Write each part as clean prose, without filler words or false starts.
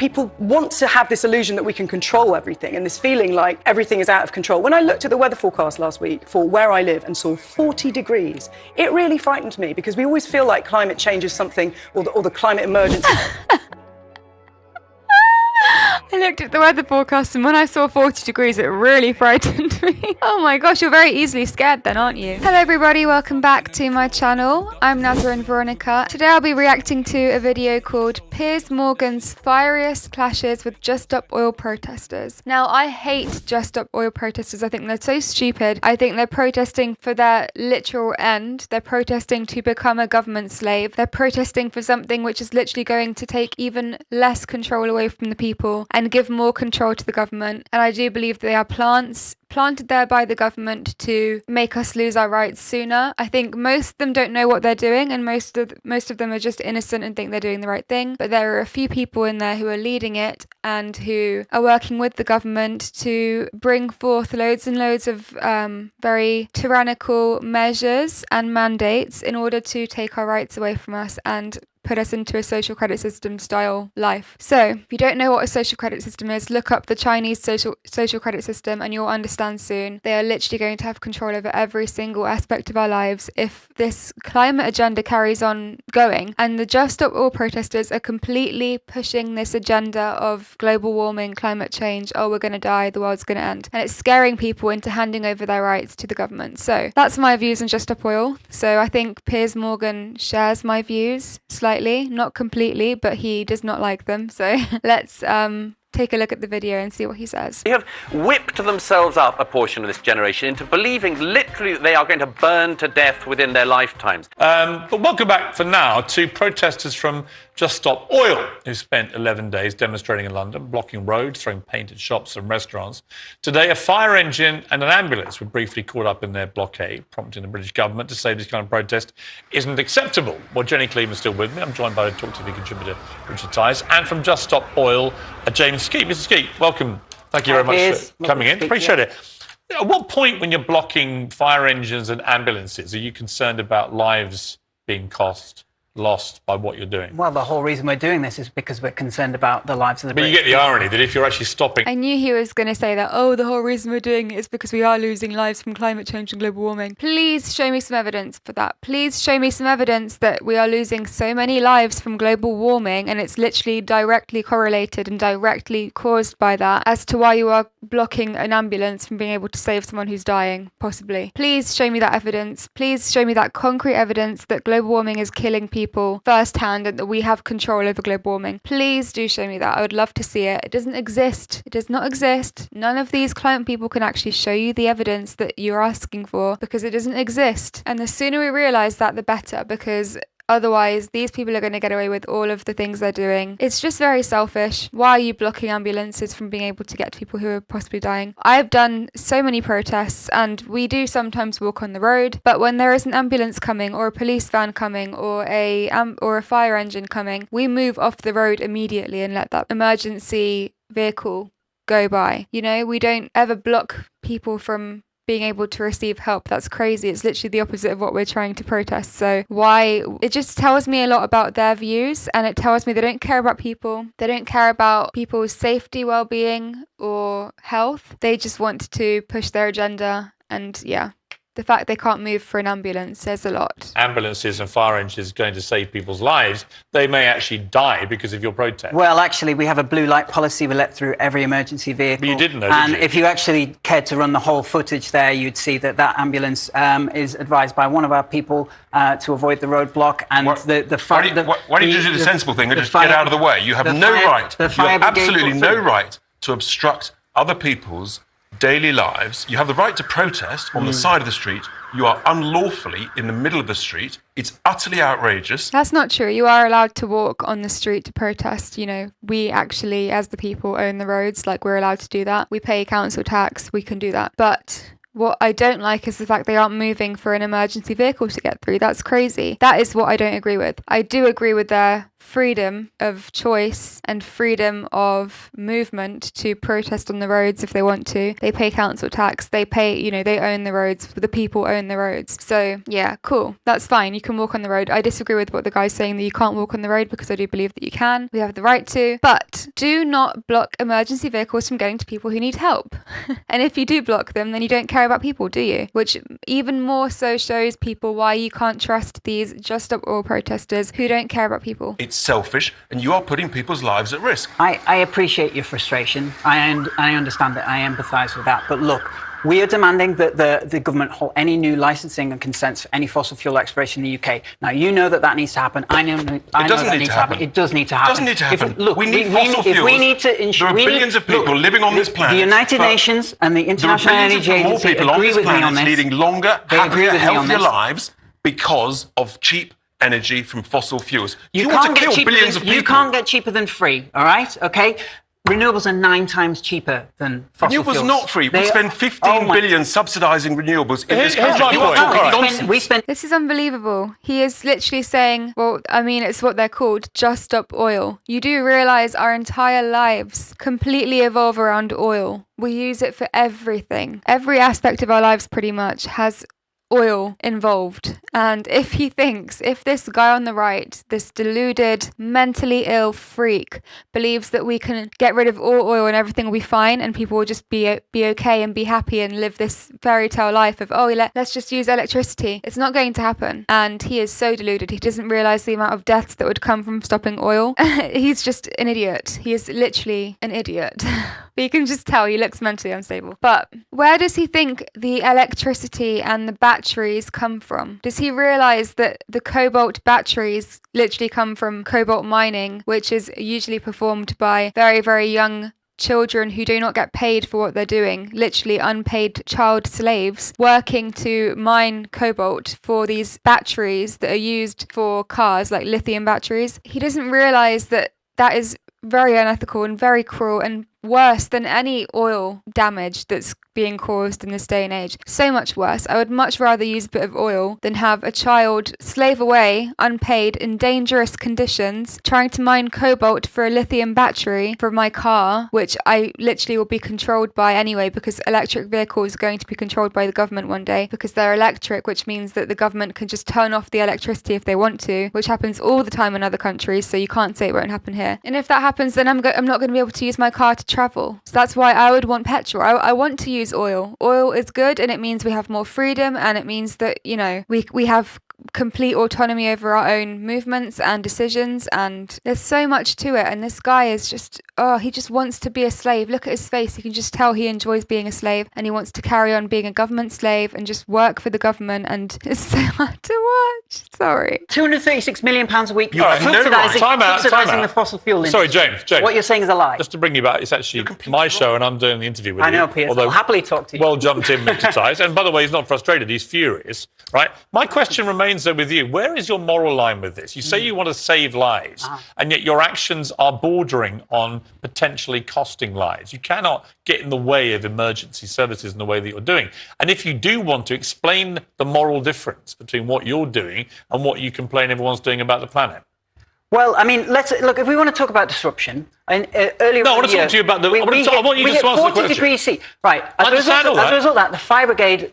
people want to have this illusion that we can control everything and this feeling like everything is out of control. When I looked at the weather forecast last week for where I live and saw 40 degrees, it really frightened me because we always feel like climate change is something, or the climate emergency. I looked at the weather forecast and when I saw 40 degrees, it really frightened me. Oh my gosh, you're very easily scared then, aren't you? Hello everybody, welcome back to my channel. I'm Nazarene Veronica. Today I'll be reacting to a video called Piers Morgan's Fieriest Clashes with Just Stop Oil Protesters. Now, I hate Just Stop Oil Protesters. I think they're so stupid. I think they're protesting for their literal end. They're protesting to become a government slave. They're protesting for something which is literally going to take even less control away from the people and give more control to the government. And I do believe they are plants planted there by the government to make us lose our rights sooner. I think most of them don't know what they're doing, and most of them are just innocent and think they're doing the right thing. But there are a few people in there who are leading it and who are working with the government to bring forth loads and loads of very tyrannical measures and mandates in order to take our rights away from us and put us into a social credit system style life. So if you don't know what a social credit system is, look up the Chinese social credit system and you'll understand soon. They are literally going to have control over every single aspect of our lives if this climate agenda carries on going. And the Just Stop Oil protesters are completely pushing this agenda of global warming, climate change, oh, we're going to die, the world's going to end. And it's scaring people into handing over their rights to the government. So that's my views on Just Stop Oil. So I think Piers Morgan shares my views slightly, not completely, but he does not like them. So let's take a look at the video and see what he says. They have whipped themselves up, a portion of this generation, into believing literally that they are going to burn to death within their lifetimes. But welcome back for now to protesters from Just Stop Oil, who spent 11 days demonstrating in London, blocking roads, throwing paint at shops and restaurants. Today, a fire engine and an ambulance were briefly caught up in their blockade, prompting the British government to say this kind of protest isn't acceptable. Well, Jenny Cleveland's still with me. I'm joined by Talk TV contributor Richard Tice, and from Just Stop Oil, James Skeet. Mr. Skeet, welcome. Thank you very much for coming in. Appreciate it. At what point when you're blocking fire engines and ambulances are you concerned about lives being lost by what you're doing? Well, the whole reason we're doing this is because we're concerned about the lives of the British. But you get the irony that if you're actually stopping... I knew he was going to say that, oh, the whole reason we're doing it is because we are losing lives from climate change and global warming. Please show me some evidence for that. Please show me some evidence that we are losing so many lives from global warming and it's literally directly correlated and directly caused by that as to why you are blocking an ambulance from being able to save someone who's dying, possibly. Please show me that evidence. Please show me that concrete evidence that global warming is killing people firsthand and that we have control over global warming. Please do show me that. I would love to see it. It doesn't exist. It does not exist. None of these climate people can actually show you the evidence that you're asking for because it doesn't exist. And the sooner we realize that, the better, because otherwise, these people are going to get away with all of the things they're doing. It's just very selfish. Why are you blocking ambulances from being able to get to people who are possibly dying? I've done so many protests and we do sometimes walk on the road, but when there is an ambulance coming or a police van coming or a fire engine coming, we move off the road immediately and let that emergency vehicle go by. You know, we don't ever block people from being able to receive help. That's crazy. It's literally the opposite of what we're trying to protest. So why? It just tells me a lot about their views, and it tells me they don't care about people. They don't care about people's safety, well-being or health. They just want to push their agenda, and yeah. The fact they can't move for an ambulance says a lot. Ambulances and fire engines are going to save people's lives. They may actually die because of your protest. Well, actually, we have a blue light policy. We let through every emergency vehicle. But you didn't know, and did you? if you actually cared to run the whole footage there, you'd see that that ambulance is advised by one of our people to avoid the roadblock. And why don't you do the sensible thing and just get out of the way? You have absolutely no right to obstruct other people's daily lives. You have the right to protest on the side of the street. You are unlawfully in the middle of the street. It's utterly outrageous. That's not true. You are allowed to walk on the street to protest. You know, we actually, as the people, own the roads. Like, we're allowed to do that. We pay council tax. We can do that. But what I don't like is the fact they aren't moving for an emergency vehicle to get through. That's crazy. That is what I don't agree with. I do agree with their freedom of choice and freedom of movement to protest on the roads if they want to. They pay council tax. They pay, they own the roads. The people own the roads. So yeah, cool. That's fine. You can walk on the road. I disagree with what the guy's saying that you can't walk on the road, because I do believe that you can. We have the right to. But do not block emergency vehicles from getting to people who need help. And if you do block them, then you don't care about people, do you? Which even more so shows people why you can't trust these Just Stop Oil protesters who don't care about people. It's selfish, and you are putting people's lives at risk. I appreciate your frustration. I understand that. I empathise with that. But look, we are demanding that the government halt any new licensing and consents for any fossil fuel exploration in the UK. Now, you know that needs to happen. I know that needs to happen. It does need to happen. It doesn't need to happen. Look, we need fossil fuels. If we need to ensure... There are billions of people living on this planet. The United Nations and the International Energy Agency agree with me on this. Leading longer, happier, healthier lives because of cheap energy from fossil fuels. You want to kill billions of people. You can't get cheaper than free, all right? Okay? Renewables are 9 times cheaper than fossil fuels. Renewables are not free. We spend 15 billion subsidising renewables in this country. This is unbelievable. He is literally saying, well, I mean, it's what they're called, Just Stop Oil. You do realise our entire lives completely evolve around oil. We use it for everything. Every aspect of our lives pretty much has oil involved. And if this guy on the right, this deluded, mentally ill freak, believes that we can get rid of all oil and everything will be fine and people will just be okay and be happy and live this fairy tale life of, let's just use electricity, it's not going to happen. And he is so deluded. He doesn't realise the amount of deaths that would come from stopping oil. He's just an idiot. He is literally an idiot. But you can just tell he looks mentally unstable. But where does he think the electricity and the batteries come from? Does he realise that the cobalt batteries literally come from cobalt mining, which is usually performed by very, very young children who do not get paid for what they're doing, literally unpaid child slaves working to mine cobalt for these batteries that are used for cars, like lithium batteries? He doesn't realise that is very unethical and very cruel and worse than any oil damage that's being caused in this day and age. So much worse. I would much rather use a bit of oil than have a child slave away, unpaid, in dangerous conditions, trying to mine cobalt for a lithium battery for my car, which I literally will be controlled by anyway, because electric vehicles are going to be controlled by the government one day, because they're electric, which means that the government can just turn off the electricity if they want to, which happens all the time in other countries, so you can't say it won't happen here. And if that happens, then I'm not going to be able to use my car to travel. So that's why I would want petrol. I want to use oil. Oil is good, and it means we have more freedom, and it means that, we have complete autonomy over our own movements and decisions, and there's so much to it. And this guy is just, he just wants to be a slave. Look at his face. You can just tell he enjoys being a slave, and he wants to carry on being a government slave and just work for the government, and it's so hard to watch. Sorry. £236 million a week subsidising the fossil fuel industry. Sorry, James. What you're saying is a lie. Just to bring you back, it's actually my show and I'm doing the interview with you. I know, Piers. I'll happily talk to you. Well jumped in, Mr. Tice. And by the way, he's not frustrated, he's furious, right? My question remains though with you. Where is your moral line with this? You say you want to save lives, and yet your actions are bordering on potentially costing lives. You cannot get in the way of emergency services in the way that you're doing. And if you do want to, explain the moral difference between what you're doing and what you complain everyone's doing about the planet. Well, I mean, let's look. If we want to talk about disruption, and earlier. No, I want to talk to you about the. I want you to answer the question. 40 degrees C. Right. As a result of that,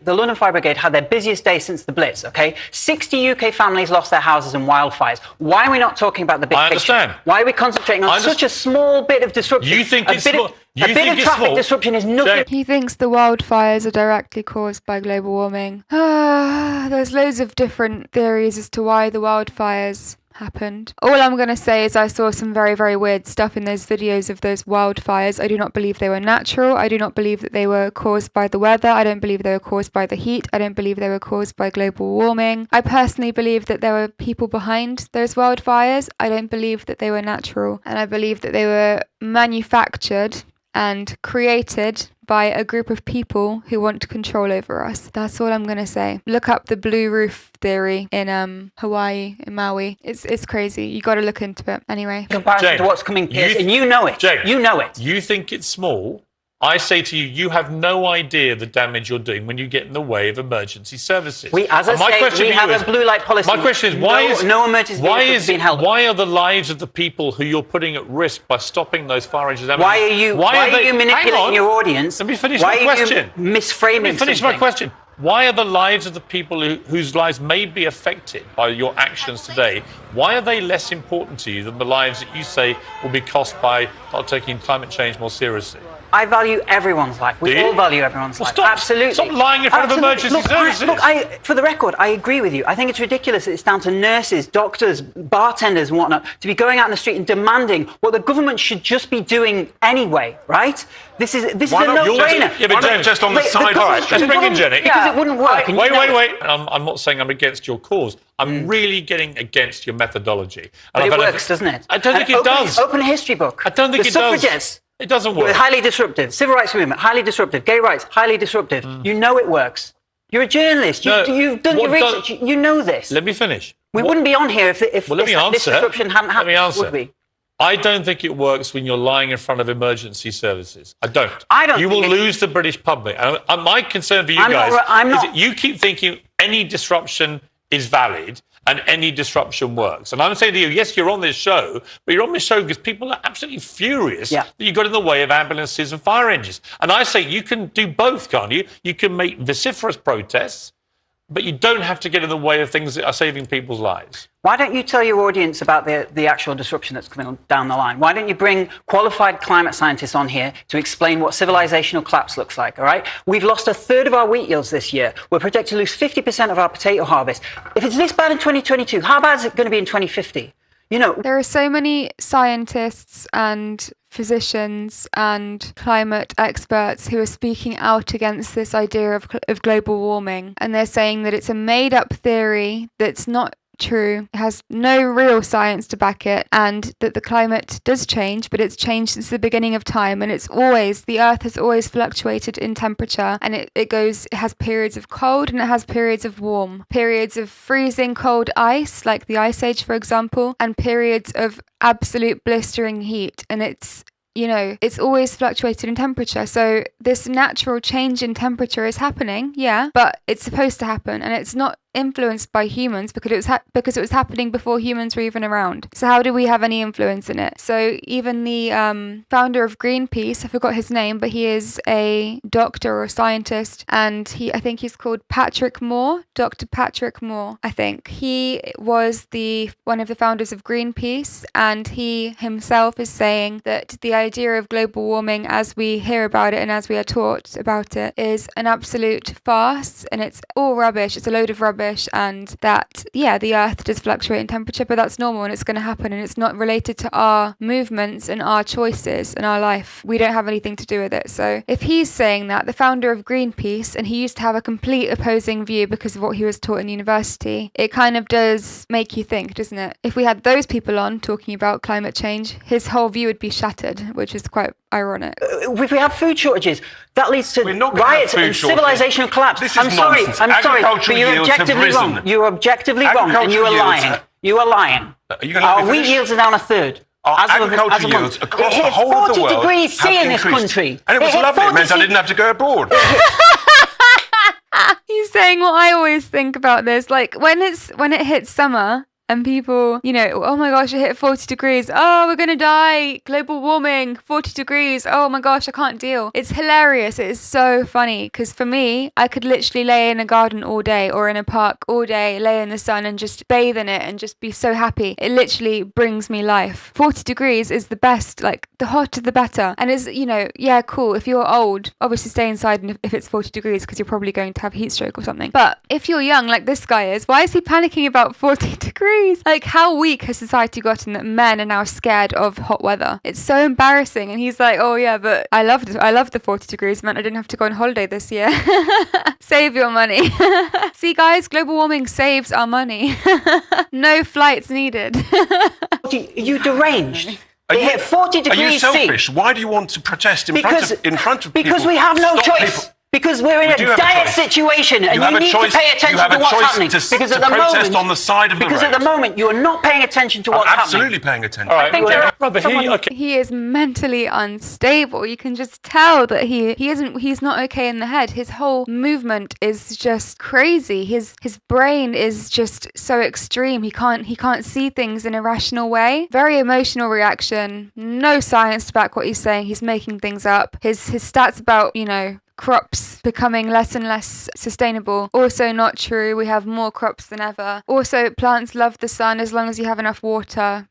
the London Fire Brigade, had their busiest day since the Blitz. Okay, 60 UK families lost their houses in wildfires. Why are we not talking about the big picture? I understand. Why are we concentrating on such a small bit of disruption? You think it's small? A bit of traffic disruption is nothing. He thinks the wildfires are directly caused by global warming. There's loads of different theories as to why the wildfires happened. All I'm going to say is I saw some very, very weird stuff in those videos of those wildfires. I do not believe they were natural. I do not believe that they were caused by the weather. I don't believe they were caused by the heat. I don't believe they were caused by global warming. I personally believe that there were people behind those wildfires. I don't believe that they were natural. And I believe that they were manufactured and created by a group of people who want control over us. That's all I'm going to say. Look up the blue roof theory in Hawaii, in Maui. It's crazy. You got to look into it. Anyway. In comparison to what's coming, Piers, and you know it. James, you know it. You think it's small, I say to you, you have no idea the damage you're doing when you get in the way of emergency services. As I say, we have a blue light policy. My question is, no emergency vehicles being held. Why are the lives of the people who you're putting at risk by stopping those fire engines? Why are you manipulating your audience? Let me finish my question. Are you misframing Let me finish something? my question. Why are the lives of the people whose lives may be affected by your actions today, why are they less important to you than the lives that you say will be cost by not taking climate change more seriously? I value everyone's life. We all value everyone's life. Absolutely. Stop lying in front of emergency services. For the record, I agree with you. I think it's ridiculous that it's down to nurses, doctors, bartenders and whatnot to be going out in the street and demanding what the government should just be doing anyway, right? This is a no-brainer. Why not just on the side? All right, let's bring in Jenny. Because it wouldn't work. Wait. I'm not saying I'm against your cause. I'm really getting against your methodology. But it works, doesn't it? I don't think it does. Open a history book. I don't think it does. The suffragettes. It doesn't work. We're highly disruptive. Civil rights movement, highly disruptive. Gay rights, highly disruptive. You know it works. You're a journalist. You've done your research. You know this. Let me finish. We wouldn't be on here if this disruption hadn't happened, would we? I don't think it works when you're lying in front of emergency services. I don't. You will lose the British public. And my concern for you is that you keep thinking any disruption is valid and any disruption works. And I'm saying to you, yes, you're on this show, but you're on this show because people are absolutely furious that you got in the way of ambulances and fire engines. And I say you can do both, can't you? You can make vociferous protests, but you don't have to get in the way of things that are saving people's lives. Why don't you tell your audience about the actual disruption that's coming down the line? Why don't you bring qualified climate scientists on here to explain what civilizational collapse looks like, all right? We've lost a third of our wheat yields this year. We're projected to lose 50% of our potato harvest. If it's this bad in 2022, how bad is it going to be in 2050? There are so many scientists and physicians and climate experts who are speaking out against this idea of global warming. And they're saying that it's a made-up theory that's not true. It has no real science to back it, and that the climate does change, but it's changed since the beginning of time, and the Earth has always fluctuated in temperature, and it has periods of cold and it has periods of warm, periods of freezing cold ice, like the Ice Age, for example, and periods of absolute blistering heat, and it's always fluctuated in temperature. So this natural change in temperature is happening, but it's supposed to happen, and it's not influenced by humans because it was happening before humans were even around. So how do we have any influence in it? So even the founder of Greenpeace, I forgot his name, but he is a doctor or a scientist, and I think he's called Patrick Moore, Dr. Patrick Moore, I think. He was one of the founders of Greenpeace, and he himself is saying that the idea of global warming as we hear about it and as we are taught about it is an absolute farce, and it's all rubbish. It's a load of rubbish, and that the Earth does fluctuate in temperature, but that's normal and it's going to happen, and it's not related to our movements and our choices and our life. We don't have anything to do with it. So if he's saying that, the founder of Greenpeace, and he used to have a complete opposing view because of what he was taught in university, it kind of does make you think, doesn't it? If we had those people on talking about climate change, his whole view would be shattered, which is quite ironic. If we have food shortages, that leads to riots and civilizational collapse. I'm sorry, but you're objectively wrong. You're objectively wrong, and you are lying. You are lying. Our wheat yields are down a third. Agricultural yields across the whole of the world 40 degrees C in this country. And it was lovely. It meant I didn't have to go abroad. He's saying what I always think about this. Like when it hits summer, and people, oh my gosh, it hit 40 degrees. Oh, we're going to die. Global warming, 40 degrees. Oh my gosh, I can't deal. It's hilarious. It is so funny because for me, I could literally lay in a garden all day or in a park all day, lay in the sun and just bathe in it and just be so happy. It literally brings me life. 40 degrees is the best, like the hotter the better. And it's, cool. If you're old, obviously stay inside if it's 40 degrees because you're probably going to have a heat stroke or something. But if you're young like this guy is, why is he panicking about 40 degrees? Like, how weak has society gotten that men are now scared of hot weather? It's so embarrassing. And he's like, oh yeah, but I loved the 40 degrees, meant I didn't have to go on holiday this year. Save your money. See guys, global warming saves our money. No flights needed. You deranged. It hit 40 degrees C. Are you selfish? Why do you want to protest in front of people? Because we have no choice. Because we're in a dire situation, and you need to pay attention to what's happening. Because at the moment, on the side of the road. at the moment, you are not paying attention to what's happening. Absolutely paying attention. I think he is mentally unstable. You can just tell that he's not okay in the head. His whole movement is just crazy. His brain is just so extreme. He can't see things in a rational way. Very emotional reaction. No science to back what he's saying. He's making things up. His stats about, crops becoming less and less sustainable. Also not true. We have more crops than ever. Also, plants love the sun as long as you have enough water.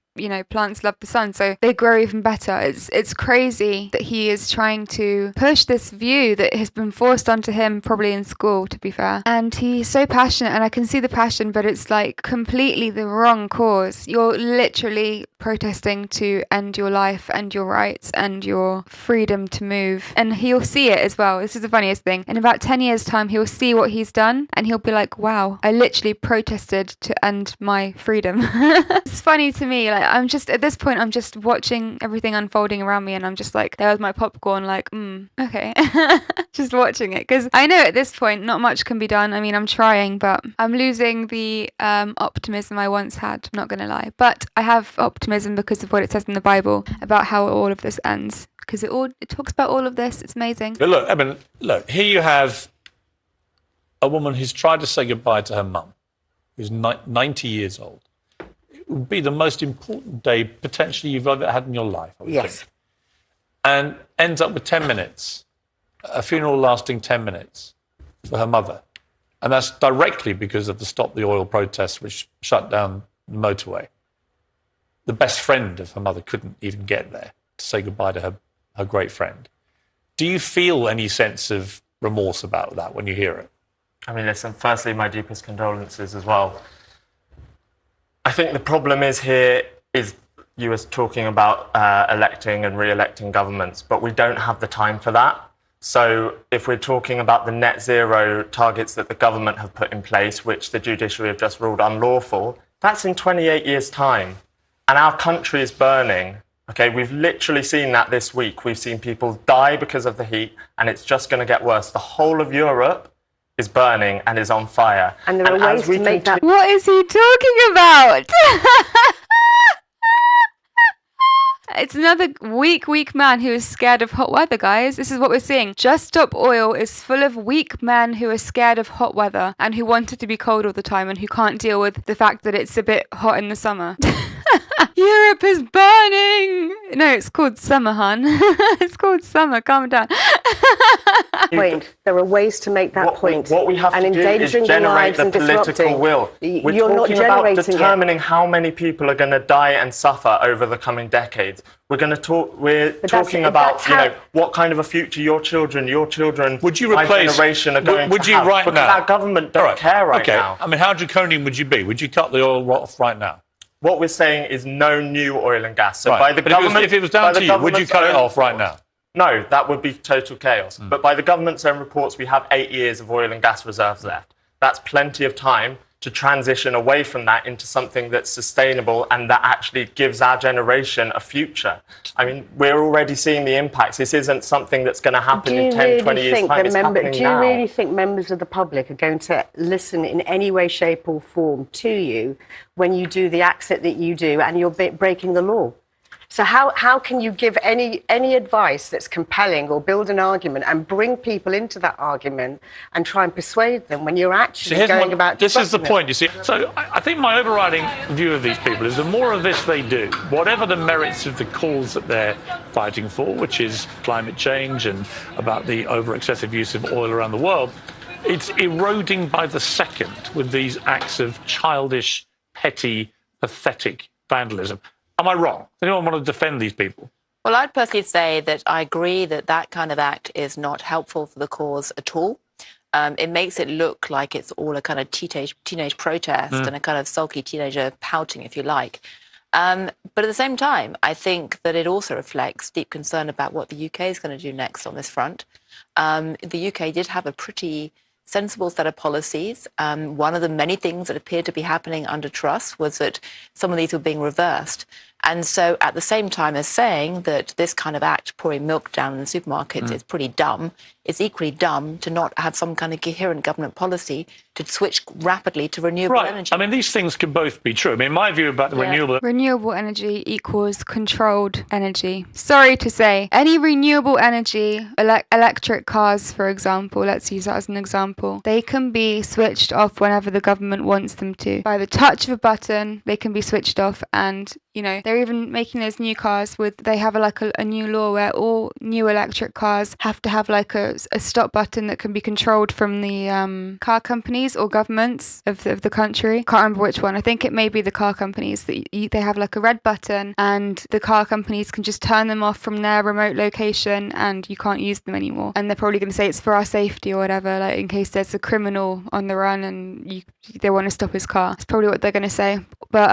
Plants love the sun, so they grow even better. It's crazy that he is trying to push this view that has been forced onto him probably in school, to be fair. And he's so passionate, and I can see the passion, but it's like completely the wrong cause. You're literally protesting to end your life and your rights and your freedom to move. And he'll see it as well. This is the funniest thing. In about 10 years' time, he'll see what he's done, and he'll be like, wow, I literally protested to end my freedom. It's funny to me, like, I'm just, at this point, I'm just watching everything unfolding around me, and I'm just like, there with my popcorn, like, okay. Just watching it. Because I know at this point, not much can be done. I mean, I'm trying, but I'm losing the optimism I once had, I'm not going to lie. But I have optimism because of what it says in the Bible about how all of this ends. Because it talks about all of this. It's amazing. But look, here you have a woman who's tried to say goodbye to her mum, who's 90 years old. It would be the most important day potentially you've ever had in your life, I would think. And ends up with 10 minutes, a funeral lasting 10 minutes for her mother. And that's directly because of the Stop the Oil protests, which shut down the motorway. The best friend of her mother couldn't even get there to say goodbye to her great friend. Do you feel any sense of remorse about that when you hear it? I mean, listen, firstly, my deepest condolences as well. I think the problem is you were talking about electing and re-electing governments, but we don't have the time for that. So if we're talking about the net zero targets that the government have put in place, which the judiciary have just ruled unlawful, that's in 28 years' time. And our country is burning. Okay, we've literally seen that this week. We've seen people die because of the heat, and it's just going to get worse. The whole of Europe is burning and is on fire. And there are ways to make that... What is he talking about? It's another weak man who is scared of hot weather, guys. This is what we're seeing. Just Stop Oil is full of weak men who are scared of hot weather and who want it to be cold all the time and who can't deal with the fact that it's a bit hot in the summer. Europe is burning! No, it's called summer, hun. It's called summer. Calm down. Point. There are ways to make that point. What we have to do is generate the political will. We're talking about determining how many people are going to die and suffer over the coming decades. We're talking about what kind of a future your children, would you my replace, generation are going would to you have. Right because now? Our government don't care right now. I mean, how draconian would you be? Would you cut the oil off right now? What we're saying is no new oil and gas. So right. by the but government, if it was down to you, would you cut it off right now? No, that would be total chaos. But by the government's own reports, we have 8 years of oil and gas reserves left. That's plenty of time to transition away from that into something that's sustainable and that actually gives our generation a future. I mean, we're already seeing the impacts. This isn't something that's going to happen in 10, 20 years' time. It's happening now. Do you really think members of the public are going to listen in any way, shape or form to you when you do the accent that you do and you're breaking the law? So how can you give any advice that's compelling or build an argument and bring people into that argument and try and persuade them when you're actually going about... This is the point, you see. So I think my overriding view of these people is the more of this they do, whatever the merits of the cause that they're fighting for, which is climate change and about the over-excessive use of oil around the world, it's eroding by the second with these acts of childish, petty, pathetic vandalism. Am I wrong? Does anyone want to defend these people? Well, I'd personally say that I agree that that kind of act is not helpful for the cause at all. It makes it look like it's all a kind of teenage protest and a kind of sulky teenager pouting, if you like. But at the same time, I think that it also reflects deep concern about what the UK is going to do next on this front. The UK did have a pretty sensible set of policies. One of the many things that appeared to be happening under Truss was that some of these were being reversed. And so at the same time as saying that this kind of act, pouring milk down in the supermarkets, is pretty dumb, it's equally dumb to not have some kind of coherent government policy to switch rapidly to renewable energy. I mean, these things can both be true. I mean, my view about the renewable energy equals controlled energy. Sorry to say, any renewable energy, electric cars, for example, let's use that as an example, they can be switched off whenever the government wants them to. By the touch of a button, they can be switched off, and they're even making those new cars they have a new law where all new electric cars have to have like a stop button that can be controlled from the car companies or governments of the country. Can't remember which one. I think it may be the car companies that they have like a red button, and the car companies can just turn them off from their remote location, and you can't use them anymore. And they're probably going to say it's for our safety or whatever, like in case there's a criminal on the run and they want to stop his car. That's probably what they're going to say. But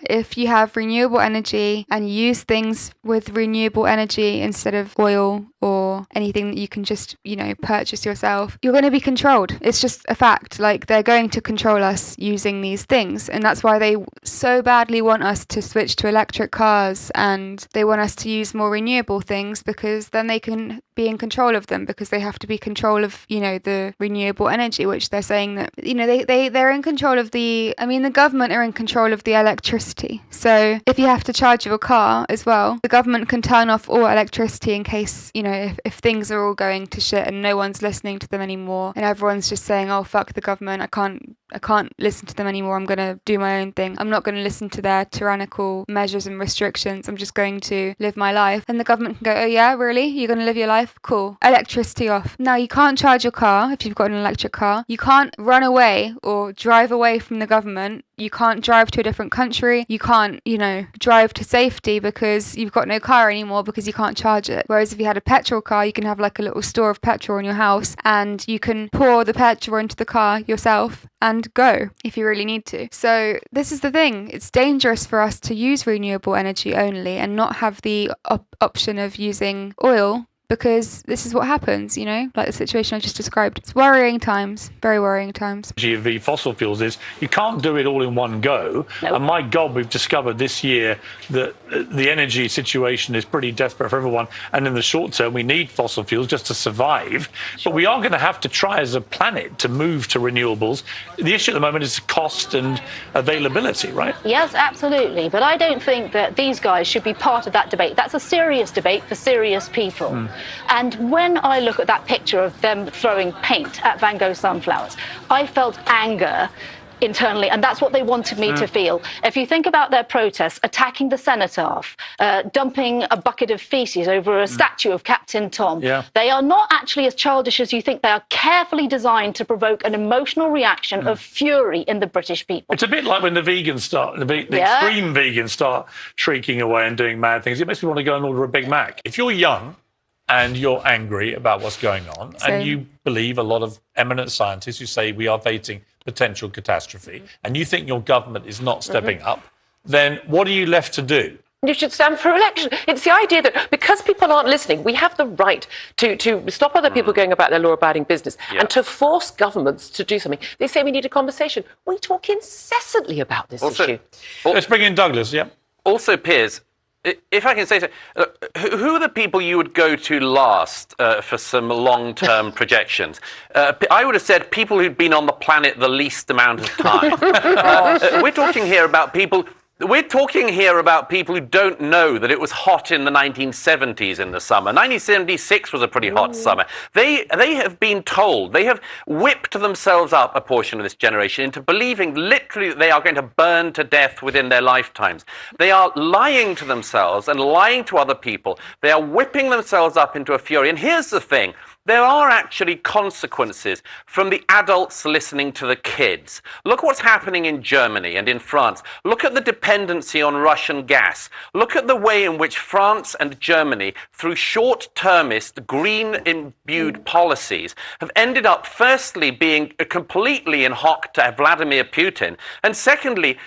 if you have renewable energy and use things with renewable energy instead of oil or anything that you can just purchase yourself, you're going to be controlled. It's just a fact. Like, they're going to control us using these things, and that's why they so badly want us to switch to electric cars, and they want us to use more renewable things, because then they can be in control of them, because they have to be control of the renewable energy, which they're saying that they're in control of the government are in control of the electricity. So if you have to charge your car as well, the government can turn off all electricity in case if things are all going to shit and no one's listening to them anymore, and everyone's just saying, oh, fuck the government, I can't listen to them anymore, I'm going to do my own thing, I'm not going to listen to their tyrannical measures and restrictions, I'm just going to live my life. And the government can go, oh yeah, really? You're going to live your life? Cool. Electricity off. Now, you can't charge your car if you've got an electric car. You can't run away or drive away from the government. You can't drive to a different country. You can't, drive to safety because you've got no car anymore because you can't charge it. Whereas if you had a petrol car, you can have like a little store of petrol in your house, and you can pour the petrol into the car yourself and go if you really need to. So this is the thing. It's dangerous for us to use renewable energy only and not have the option of using oil, because this is what happens, like the situation I just described. It's worrying times, very worrying times. The fossil fuels is you can't do it all in one go. Nope. And my God, we've discovered this year that the energy situation is pretty desperate for everyone. And in the short term, we need fossil fuels just to survive. Sure. But we are going to have to try as a planet to move to renewables. The issue at the moment is cost and availability, right? Yes, absolutely. But I don't think that these guys should be part of that debate. That's a serious debate for serious people. And when I look at that picture of them throwing paint at Van Gogh sunflowers, I felt anger internally, and that's what they wanted me to feel. If you think about their protests, attacking the cenotaph, dumping a bucket of feces over a statue of Captain Tom, they are not actually as childish as you think. They are carefully designed to provoke an emotional reaction of fury in the British people. It's a bit like when the vegans start, the extreme vegans start shrieking away and doing mad things. It makes me want to go and order a Big Mac. If you're young and you're angry about what's going on, and you believe a lot of eminent scientists who say we are facing potential catastrophe, and you think your government is not stepping up, then what are you left to do? You should stand for election. It's the idea that because people aren't listening, we have the right to stop other people going about their law-abiding business and to force governments to do something. They say we need a conversation. We talk incessantly about this issue. Let's bring in Douglas, Also, Piers, if I can say so, who are the people you would go to last for some long-term projections? I would have said people who'd been on the planet the least amount of time. We're talking here about people who don't know that it was hot in the 1970s in the summer. 1976 was a pretty hot summer. They have been told, they have whipped themselves up, a portion of this generation, into believing literally that they are going to burn to death within their lifetimes. They are lying to themselves and lying to other people. They are whipping themselves up into a fury. And here's the thing. There are actually consequences from the adults listening to the kids. Look what's happening in Germany and in France. Look at the dependency on Russian gas. Look at the way in which France and Germany, through short-termist, green-imbued policies, have ended up firstly being completely in hock to Vladimir Putin, and secondly,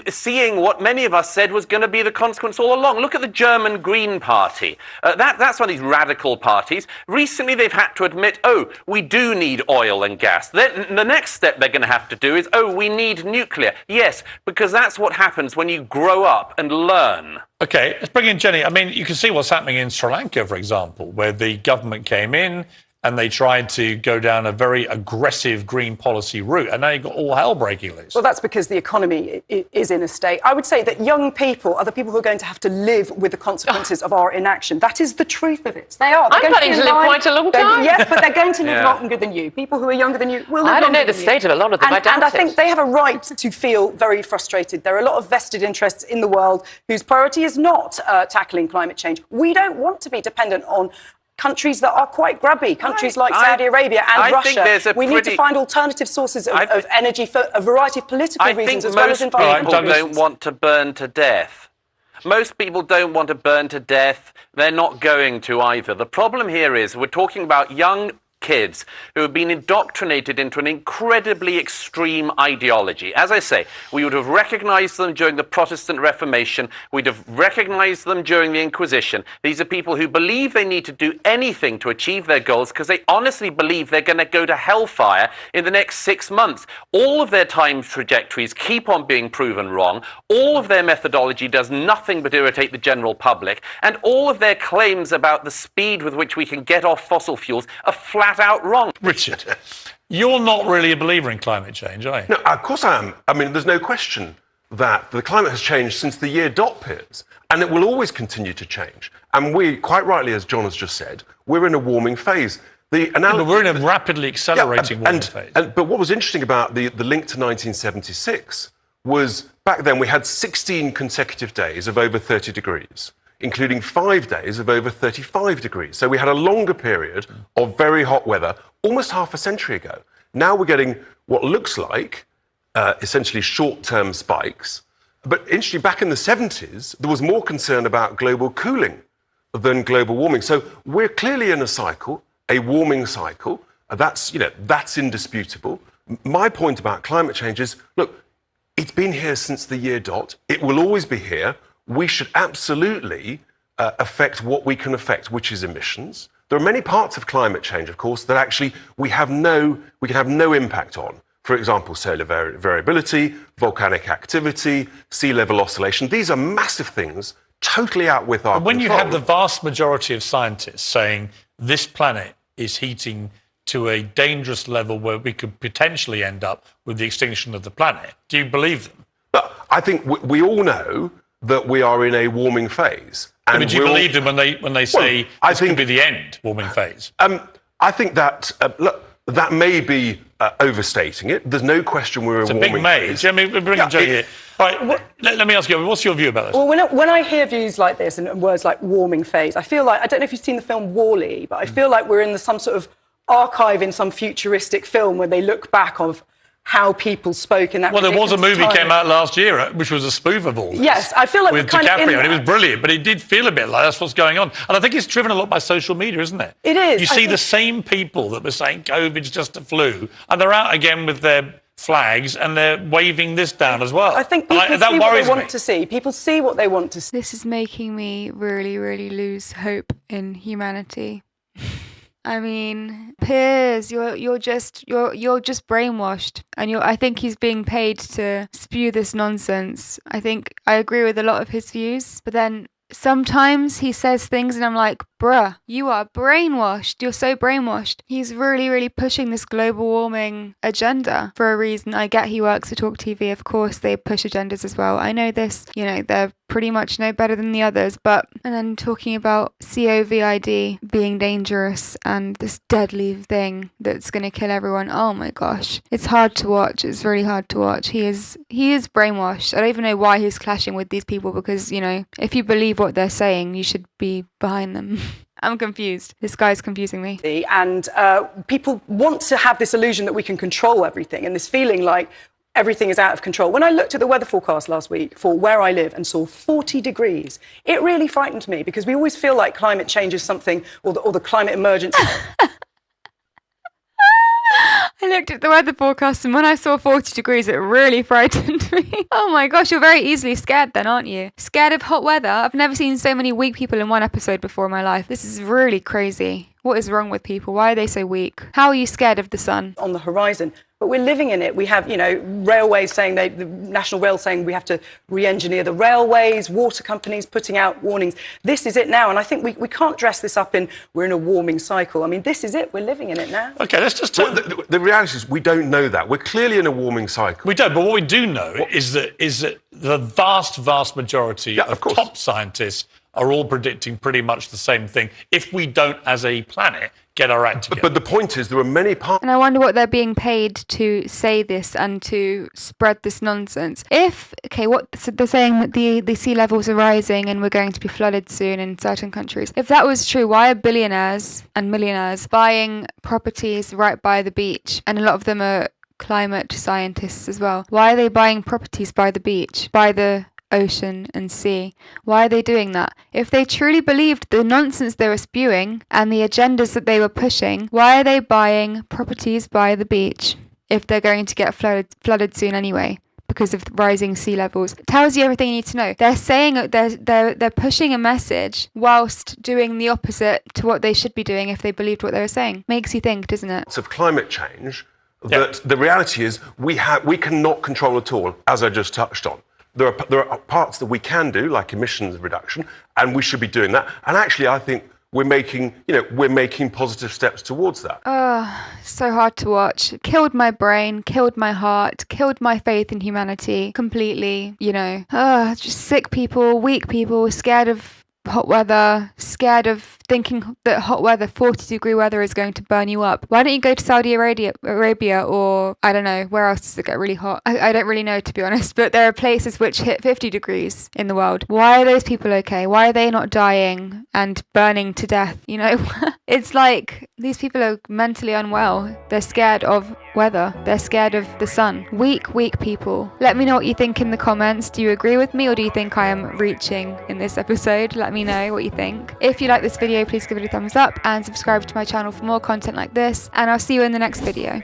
seeing what many of us said was going to be the consequence all along. Look at the German Green Party. That's one of these radical parties. Recently, they've had to admit, oh, we do need oil and gas. Then the next step they're going to have to do is, oh, we need nuclear. Yes, because that's what happens when you grow up and learn. Okay, let's bring in Jenny. I mean, you can see what's happening in Sri Lanka, for example, where the government came in and they tried to go down a very aggressive green policy route, and now you've got all hell breaking loose. Well, that's because the economy is in a state. I would say that young people are the people who are going to have to live with the consequences of our inaction. That is the truth of it. They are. I'm planning to live quite a long time. Yes, but they're going to live longer than you. People who are younger than you will live I don't know longer the than state you. of a lot of them. And I think they have a right to feel very frustrated. There are a lot of vested interests in the world whose priority is not tackling climate change. We don't want to be dependent on countries that are quite grubby, countries like Saudi Arabia and Russia. We need to find alternative sources of energy for a variety of political reasons as well as environmental reasons. Most people don't want to burn to death. Most people don't want to burn to death. They're not going to either. The problem here is we're talking about young kids who have been indoctrinated into an incredibly extreme ideology. As I say, we would have recognized them during the Protestant Reformation. We'd have recognized them during the Inquisition. These are people who believe they need to do anything to achieve their goals because they honestly believe they're going to go to hellfire in the next 6 months. All of their time trajectories keep on being proven wrong. All of their methodology does nothing but irritate the general public. And all of their claims about the speed with which we can get off fossil fuels are flat out wrong. Richard, you're not really a believer in climate change, are you? No, of course I am. I mean, there's no question that the climate has changed since the year dot appears, and it will always continue to change. And we, quite rightly, as John has just said, we're in a warming phase. But we're in a rapidly accelerating warming phase. But what was interesting about the link to 1976 was back then we had 16 consecutive days of over 30 degrees. Including 5 days of over 35 degrees. So we had a longer period of very hot weather almost half a century ago. Now we're getting what looks like essentially short-term spikes. But interestingly, back in the 70s, there was more concern about global cooling than global warming. So we're clearly in a cycle, a warming cycle. That's indisputable. My point about climate change is, look, it's been here since the year dot. It will always be here. We should absolutely affect what we can affect, which is emissions. There are many parts of climate change, of course, that actually we can have no impact on. For example, solar variability, volcanic activity, sea level oscillation. These are massive things, totally out with our When control. you have the vast majority of scientists saying this planet is heating to a dangerous level where we could potentially end up with the extinction of the planet, do you believe them? But I think we all know that we are in a warming phase. And but do you believe them when they say this could be the end, warming phase? I think that, look, that may be overstating it. There's no question we're in a warming big may. phase. Jeremy, we're bringing Joe here. All right, let me ask you, what's your view about this? Well, when I hear views like this and words like warming phase, I feel like, I don't know if you've seen the film WALL-E, but I feel like we're in some sort of archive in some futuristic film where they look back of how people spoke in that. Well, there was a movie time. Came out last year, which was a spoof of all this. Yes, I feel like with we're kind DiCaprio, of in and it was brilliant, but it did feel a bit like that's what's going on. And I think it's driven a lot by social media, isn't it? It is. You see the same people that were saying COVID's just a flu, and they're out again with their flags and they're waving this down as well. I think people see what they want to see. People see what they want to see. This is making me really, really lose hope in humanity. I mean, Piers, you're just brainwashed, and I think he's being paid to spew this nonsense. I think I agree with a lot of his views, but then sometimes he says things and I'm like, bruh, you are brainwashed. You're so brainwashed. He's really, really pushing this global warming agenda for a reason. I get he works for Talk TV. Of course, they push agendas as well. I know this, they're pretty much no better than the others. And then talking about COVID being dangerous and this deadly thing that's going to kill everyone. Oh my gosh. It's hard to watch. It's really hard to watch. He is brainwashed. I don't even know why he's clashing with these people because, if you believe what they're saying, you should be behind them. I'm confused. This guy's confusing me. And people want to have this illusion that we can control everything and this feeling like everything is out of control. When I looked at the weather forecast last week for where I live and saw 40 degrees, it really frightened me because we always feel like climate change is something or the climate emergency. I I looked at the weather forecast and when I saw 40 degrees, it really frightened me. Oh my gosh, you're very easily scared then, aren't you? Scared of hot weather? I've never seen so many weak people in one episode before in my life. This is really crazy. What is wrong with people? Why are they so weak? How are you scared of the sun? On the horizon. But we're living in it. We have, railways saying, the National Rail saying we have to re-engineer the railways, water companies putting out warnings. This is it now. And I think we can't dress this up in we're in a warming cycle. I mean, this is it. We're living in it now. Okay, let's just turn... The reality is we don't know that. We're clearly in a warming cycle. We don't, but what we do know is that the vast majority of top scientists are all predicting pretty much the same thing if we don't, as a planet, get our act together. But the point is, there are many parts... And I wonder what they're being paid to say this and to spread this nonsense. So they're saying that the sea levels are rising and we're going to be flooded soon in certain countries. If that was true, why are billionaires and millionaires buying properties right by the beach? And a lot of them are climate scientists as well. Why are they buying properties by the beach, by the ocean and sea? Why are they doing that? If they truly believed the nonsense they were spewing and the agendas that they were pushing, why are they buying properties by the beach if they're going to get flooded soon anyway because of rising sea levels? It tells you everything you need to know. They're saying they're pushing a message whilst doing the opposite to what they should be doing if they believed what they were saying. Makes you think, doesn't it? Of climate change, that the reality is we cannot control at all, as I just touched on. There are parts that we can do, like emissions reduction, and we should be doing that. And actually, I think we're making positive steps towards that. Oh, so hard to watch. Killed my brain, killed my heart, killed my faith in humanity completely, just sick people, weak people, scared of hot weather, scared of thinking that hot weather, 40-degree weather is going to burn you up. Why don't you go to Saudi Arabia or, I don't know, where else does it get really hot? I don't really know, to be honest, but there are places which hit 50 degrees in the world. Why are those people okay? Why are they not dying and burning to death? It's like these people are mentally unwell. They're scared of weather. They're scared of the sun. Weak people. Let me know what you think in the comments. Do you agree with me or do you think I am reaching in this episode? Let me know what you think. If you like this video, please give it a thumbs up and subscribe to my channel for more content like this, and I'll see you in the next video.